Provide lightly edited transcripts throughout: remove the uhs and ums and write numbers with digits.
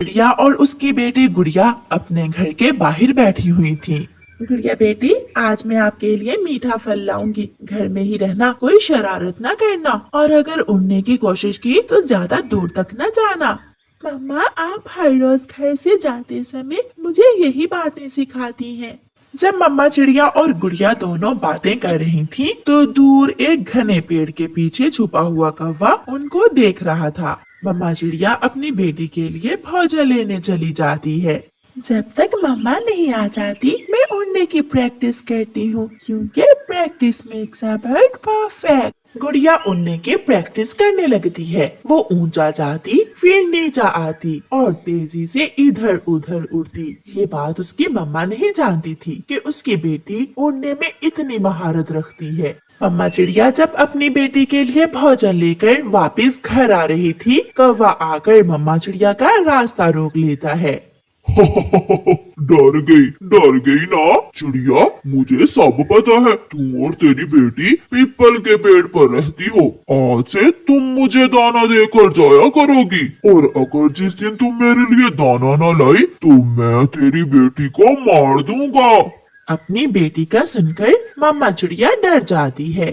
चिड़िया और उसकी बेटी गुड़िया अपने घर के बाहर बैठी हुई थी। गुड़िया बेटी, आज मैं आपके लिए मीठा फल लाऊंगी। घर में ही रहना, कोई शरारत ना करना, और अगर उड़ने की कोशिश की तो ज्यादा दूर तक न जाना। मम्मा, आप हर रोज घर से जाते समय मुझे यही बातें सिखाती हैं। जब मम्मा चिड़िया और गुड़िया दोनों बातें कर रही थी तो दूर एक घने पेड़ के पीछे छुपा हुआ कौवा उनको देख रहा था। मम्मा चिड़िया अपनी बेटी के लिए भोजन लेने चली जाती है। जब तक मम्मा नहीं आ जाती मैं उड़ने की प्रैक्टिस करती हूँ, क्योंकि practice makes a bird perfect. गुड़िया उड़ने की प्रैक्टिस करने लगती है। वो ऊंचा जाती, फिर नीचा आती और तेजी से इधर उधर उड़ती। ये बात उसकी मम्मा नहीं जानती थी कि उसकी बेटी उड़ने में इतनी महारत रखती है। मम्मा चिड़िया जब अपनी बेटी के लिए भोजन लेकर वापस घर आ रही थी, कौवा आकर मम्मा चिड़िया का रास्ता रोक लेता है। डर गई ना चिड़िया, मुझे सब पता है। तू और तेरी बेटी पीपल के पेड़ पर रहती हो। आज से तुम मुझे दाना देकर जाया करोगी, और अगर जिस दिन तुम मेरे लिए दाना न लाई तो मैं तेरी बेटी को मार दूंगा। अपनी बेटी का सुनकर मम्मा चिड़िया डर जाती है।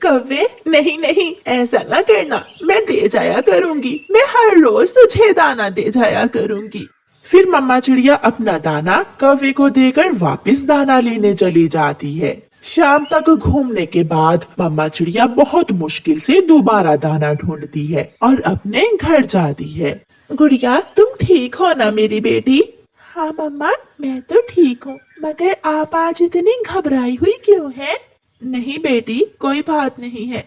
कौवे, नहीं नहीं, ऐसा ना करना। मैं दे जाया करूंगी। मैं हर रोज तुझे दाना दे जाया करूंगी। फिर मम्मा चिड़िया अपना दाना कौवे को देकर वापस दाना लेने चली जाती है। शाम तक घूमने के बाद मम्मा चिड़िया बहुत मुश्किल से दोबारा दाना ढूंढती है और अपने घर जाती है। गुड़िया, तुम ठीक हो ना मेरी बेटी? हाँ मम्मा, मैं तो ठीक हूँ, मगर आप आज इतनी घबराई हुई क्यों हैं? नहीं बेटी, कोई बात नहीं है।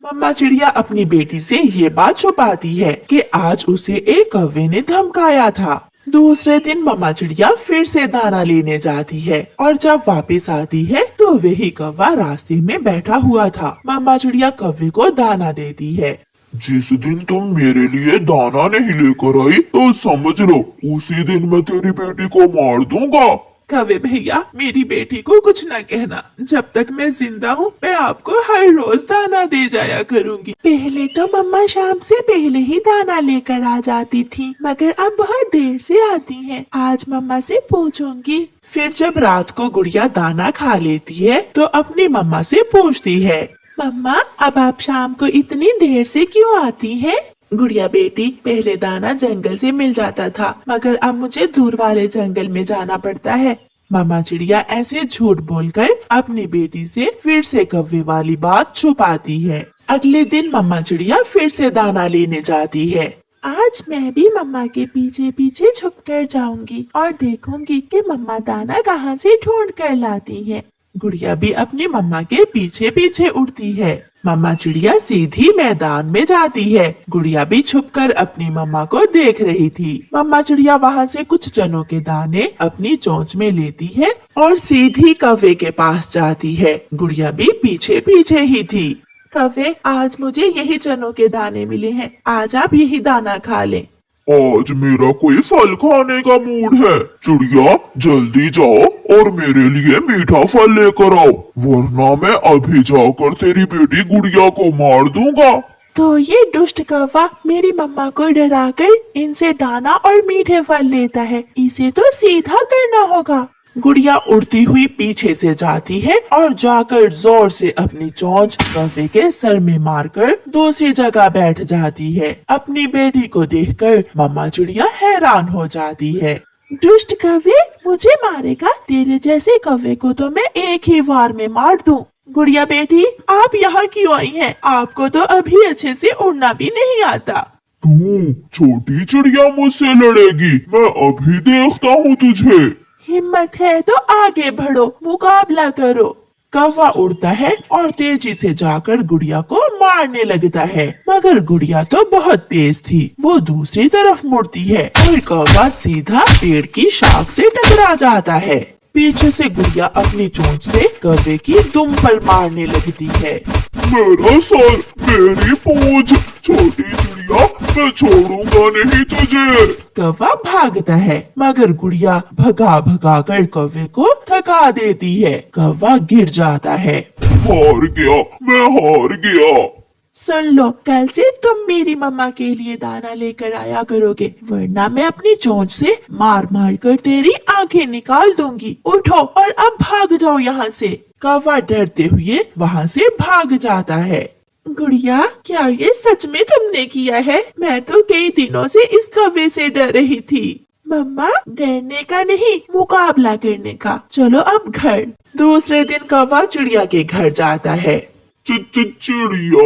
मम्मा चिड़िया अपनी बेटी से ये बात छुपाती है कि आज उसे एक कौवे ने धमकाया था। दूसरे दिन मम्मा चिड़िया फिर से दाना लेने जाती है और जब वापस आती है तो वही कौवा रास्ते में बैठा हुआ था। मम्मा चिड़िया कौवे को दाना देती है। जिस दिन तुम मेरे लिए दाना नहीं लेकर आई तो समझ लो उसी दिन मैं तेरी बेटी को मार दूंगा। कौवे भैया, मेरी बेटी को कुछ न कहना। जब तक मैं जिंदा हूँ मैं आपको हर रोज दाना दे जाया करूँगी। पहले तो मम्मा शाम से पहले ही दाना लेकर आ जाती थी, मगर अब बहुत देर से आती हैं। आज मम्मा से पूछूंगी। फिर जब रात को गुड़िया दाना खा लेती है तो अपनी मम्मा से पूछती है, मम्मा, अब आप शाम को इतनी देर से क्यों आती हैं? गुड़िया बेटी, पहले दाना जंगल से मिल जाता था, मगर अब मुझे दूर वाले जंगल में जाना पड़ता है। मम्मा चिड़िया ऐसे झूठ बोलकर अपनी बेटी से फिर से कौवे वाली बात छुपाती है। अगले दिन मम्मा चिड़िया फिर से दाना लेने जाती है। आज मैं भी मम्मा के पीछे पीछे छुप कर जाऊंगी और देखूंगी कि मम्मा दाना कहाँ से ढूंढ कर लाती है। गुड़िया भी अपनी मम्मा के पीछे पीछे उड़ती है। मम्मा चिड़िया सीधी मैदान में जाती है। गुड़िया भी छुपकर अपनी मम्मा को देख रही थी। मम्मा चिड़िया वहाँ से कुछ चनों के दाने अपनी चोंच में लेती है और सीधी कौवे के पास जाती है। गुड़िया भी पीछे पीछे ही थी। कौवे, आज मुझे यही चनों के दाने मिले हैं, आज आप यही दाना खा लें। आज मेरा कोई फल खाने का मूड है। चिड़िया, जल्दी जाओ और मेरे लिए मीठा फल लेकर आओ, वरना मैं अभी जाकर तेरी बेटी गुड़िया को मार दूंगा। तो ये दुष्ट कौवा मेरी मम्मा को डराकर इनसे दाना और मीठे फल लेता है। इसे तो सीधा करना होगा। गुड़िया उड़ती हुई पीछे से जाती है और जाकर जोर से अपनी चोंच कौवे के सर में मारकर दूसरी जगह बैठ जाती है। अपनी बेटी को देखकर मम्मा चिड़िया हैरान हो जाती है। दुष्ट कौवे, मुझे मारेगा? तेरे जैसे कौवे को तो मैं एक ही वार में मार दूं। गुड़िया बेटी, आप यहाँ क्यों आई हैं? आपको तो अभी अच्छे से उड़ना भी नहीं आता। तू छोटी चिड़िया मुझसे लड़ेगी? मैं अभी देखता हूँ तुझे। हिम्मत है तो आगे बढ़ो, मुकाबला करो। कौवा उड़ता है और तेजी से जाकर गुड़िया को मारने लगता है, मगर गुड़िया तो बहुत तेज थी। वो दूसरी तरफ मुड़ती है और कौवा सीधा पेड़ की शाख से टकरा जाता है। पीछे से गुड़िया अपनी चोंच से कौवे की दुम पर मारने लगती है। मेरा सर, मेरी पूंछ, छोटी चिड़िया, मैं छोड़ूंगा नहीं तुझे। कौवा भागता है, मगर गुड़िया भगा भगा कर कौवे को थका देती है। कौवा गिर जाता है। हार गया, मैं हार गया। सुन लो, कल से तुम मेरी मम्मा के लिए दाना लेकर आया करोगे, वरना मैं अपनी चोंच से मार मार कर तेरी आंखें निकाल दूंगी। उठो और अब भाग जाओ यहाँ से। कौवा डरते हुए वहाँ से भाग जाता है। गुड़िया, क्या ये सच में तुमने किया है? मैं तो कई दिनों से इस कौवे से डर रही थी। मम्मा, डरने का नहीं, मुकाबला करने का। चलो अब घर। दूसरे दिन कौवा चिड़िया के घर जाता है। चिड़िया,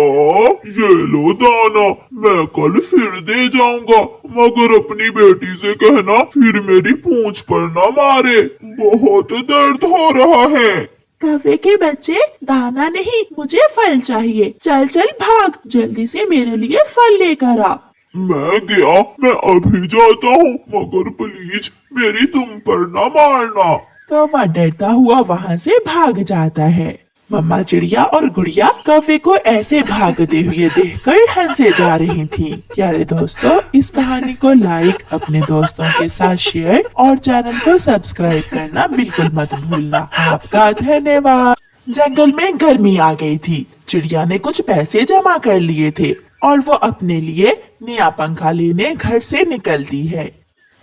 ये लो दाना, मैं कल फिर दे जाऊंगा, मगर अपनी बेटी से कहना फिर मेरी पूंछ पर न मारे, बहुत दर्द हो रहा है। कौवे के बच्चे, दाना नहीं, मुझे फल चाहिए। चल चल भाग, जल्दी से मेरे लिए फल लेकर आ। मैं गया, मैं अभी जाता हूँ, मगर प्लीज मेरी तुम पर न मारना। कौवा डरता हुआ वहाँ से भाग जाता है। मम्मा चिड़िया और गुड़िया कौवे को ऐसे भागते हुए देखकर हंसे जा रही थी। प्यारे दोस्तों, इस कहानी को लाइक, अपने दोस्तों के साथ शेयर और चैनल को सब्सक्राइब करना बिल्कुल मत भूलना। आपका धन्यवाद। जंगल में गर्मी आ गई थी। चिड़िया ने कुछ पैसे जमा कर लिए थे और वो अपने लिए नया पंखा लेने घर से निकलती है।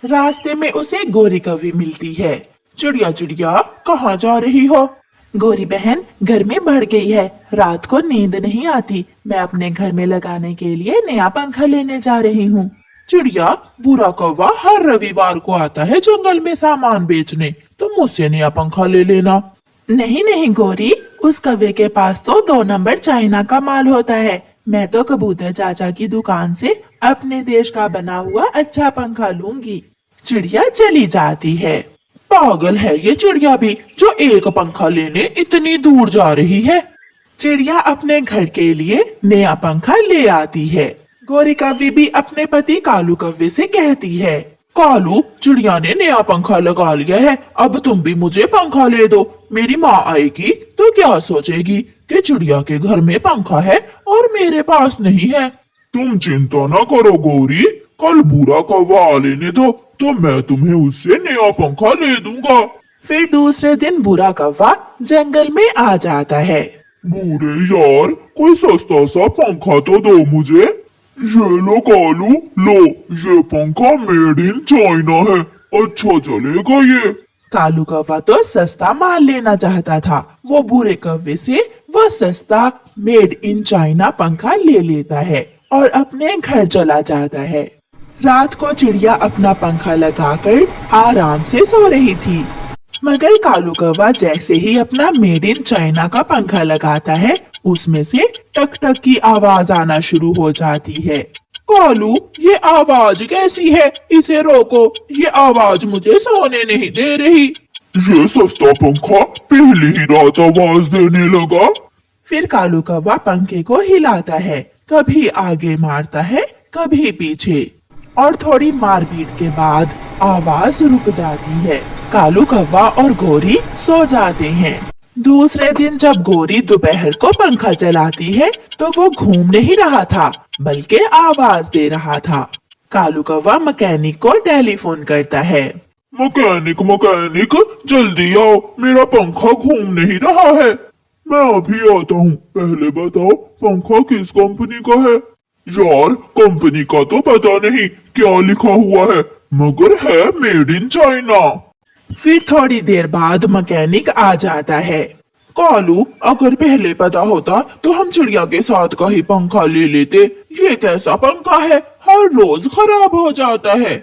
रास्ते में उसे गोरी कौवी मिलती है। चिड़िया चिड़िया, कहाँ जा रही हो? गोरी बहन, गर्मी बढ़ गई है, रात को नींद नहीं आती। मैं अपने घर में लगाने के लिए नया पंखा लेने जा रही हूँ। चिड़िया, बुरा कौवा हर रविवार को आता है जंगल में सामान बेचने, तो मुझसे नया पंखा ले लेना। नहीं नहीं गोरी, उस कौवे के पास तो 2 नंबर चाइना का माल होता है। मैं तो कबूतर चाचा की दुकान से अपने देश का बना हुआ अच्छा पंखा लूंगी। चिड़िया चली जाती है। पागल है ये चिड़िया भी, जो एक पंखा लेने इतनी दूर जा रही है। चिड़िया अपने घर के लिए नया पंखा ले आती है। गोरी कौवी भी अपने पति कालू कौवे से कहती है, कालू, चिड़िया ने नया पंखा लगा लिया है, अब तुम भी मुझे पंखा ले दो। मेरी माँ आएगी तो क्या सोचेगी कि चिड़िया के घर में पंखा है और मेरे पास नहीं है। तुम चिंता न करो गोरी, कल बुरा कौवा आ लेने दो, तो मैं तुम्हें उससे नया पंखा ले दूंगा। फिर दूसरे दिन बुरा कौवा जंगल में आ जाता है। बुरे यार, कोई सस्ता सा पंखा तो दो मुझे। ये लो कालू, लो, ये पंखा मेड इन चाइना है, अच्छा चलेगा ये। कालू कौवा तो सस्ता माल लेना चाहता था। वो बुरे कौवे से वो सस्ता मेड इन चाइना पंखा ले लेता है और अपने घर चला जाता है। रात को चिड़िया अपना पंखा लगाकर आराम से सो रही थी, मगर कालू कौवा जैसे ही अपना मेड इन चाइना का पंखा लगाता है, उसमें से टक टक की आवाज आना शुरू हो जाती है। कालू, ये आवाज कैसी है? इसे रोको, ये आवाज मुझे सोने नहीं दे रही। ये सस्ता पंखा पहली ही रात आवाज देने लगा। फिर कालू कौवा पंखे को हिलाता है, कभी आगे मारता है, कभी पीछे, और थोड़ी मारपीट के बाद आवाज रुक जाती है। कालू कौवा और गोरी सो जाते हैं। दूसरे दिन जब गोरी दोपहर को पंखा चलाती है, तो वो घूम नहीं रहा था, बल्कि आवाज दे रहा था। कालू कौवा मैकेनिक को टेलीफोन करता है। मैकेनिक मैकेनिक, जल्दी आओ, मेरा पंखा घूम नहीं रहा है। मैं अभी आता हूँ, पहले बताओ पंखा किस कंपनी का है? यार, कंपनी का तो पता नहीं क्या लिखा हुआ है, मगर है मेड इन चाइना। फिर थोड़ी देर बाद मैकेनिक आ जाता है। कालू, अगर पहले पता होता तो हम चिड़िया के साथ का ही पंखा ले लेते। ये कैसा पंखा है, हर रोज खराब हो जाता है।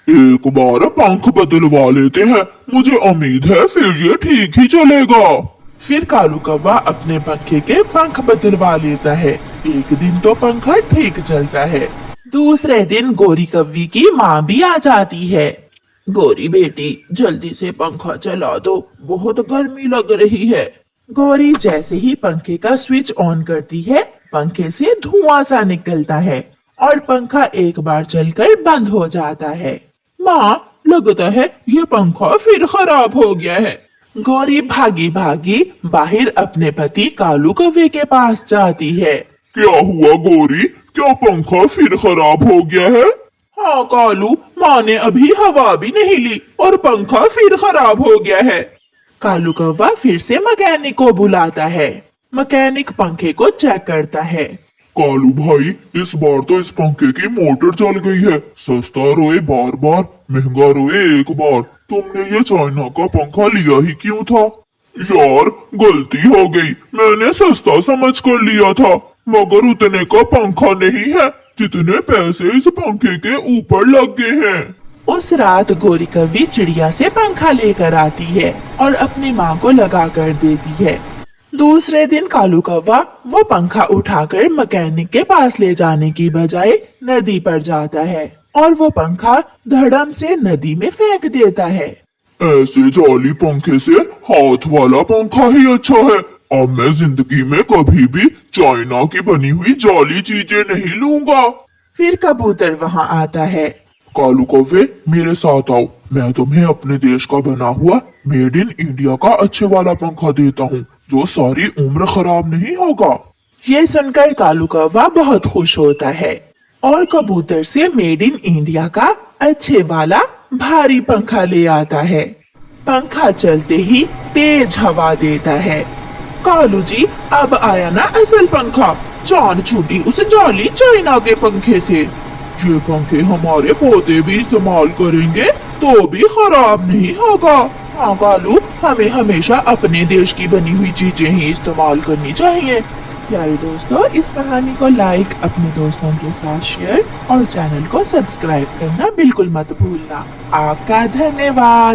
एक बार पंख बदलवा लेते हैं, मुझे उम्मीद है फिर ये ठीक ही चलेगा। फिर कालू कौवा अपने पंखे के पंख बदलवा लेता है। एक दिन तो पंखा ठीक चलता है। दूसरे दिन गोरी कौवी की माँ भी आ जाती है। गोरी बेटी, जल्दी से पंखा चला दो, बहुत गर्मी लग रही है। गोरी जैसे ही पंखे का स्विच ऑन करती है, पंखे से धुआं सा निकलता है और पंखा एक बार चलकर बंद हो जाता है। माँ, लगता है ये पंखा फिर खराब हो गया है। गोरी भागी भागी बाहर अपने पति कालू कौवे के पास जाती है। क्या हुआ गोरी, क्या पंखा फिर खराब हो गया है? हाँ कालू, माँ ने अभी हवा भी नहीं ली और पंखा फिर खराब हो गया है। कालू कौवा फिर से मैकेनिक को बुलाता है। मैकेनिक पंखे को चेक करता है। कालू भाई, इस बार तो इस पंखे की मोटर जल गई है। सस्ता रोए बार बार, महंगा रोए एक बार। तुमने ये चाइना का पंखा लिया ही क्यों था? यार गलती हो गई, मैंने सस्ता समझ कर लिया था, मगर उतने का पंखा नहीं है जितने पैसे इस पंखे के ऊपर लग गए हैं। उस रात गोरी कौवी चिड़िया से पंखा लेकर आती है और अपनी माँ को लगा कर देती है। दूसरे दिन कालू कौवा वो पंखा उठाकर मैकेनिक के पास ले जाने की बजाय नदी पर जाता है और वो पंखा धड़म से नदी में फेंक देता है। ऐसे जाली पंखे से हाथ वाला पंखा ही अच्छा है। अब मैं जिंदगी में कभी भी चाइना की बनी हुई जाली चीजें नहीं लूंगा। फिर कबूतर वहाँ आता है। कालू कौवे, मेरे साथ आओ, मैं तुम्हें अपने देश का बना हुआ मेड इन इंडिया का अच्छे वाला पंखा देता हूँ, जो सारी उम्र खराब नहीं होगा। ये सुनकर कालू कौवा बहुत खुश होता है और कबूतर से मेड इन इंडिया का अच्छे वाला भारी पंखा ले आता है। पंखा चलते ही तेज हवा देता है। कालू जी, अब आया ना असल पंखा, जान छूटी उस जाली चाइना के पंखे से। ये पंखे हमारे पौधे भी इस्तेमाल करेंगे तो भी खराब नहीं होगा। हाँ कालू, हमें हमेशा अपने देश की बनी हुई चीजें ही इस्तेमाल करनी चाहिए। प्यारे दोस्तों, इस कहानी को लाइक, अपने दोस्तों के साथ शेयर और चैनल को सब्सक्राइब करना बिल्कुल मत भूलना। आपका धन्यवाद।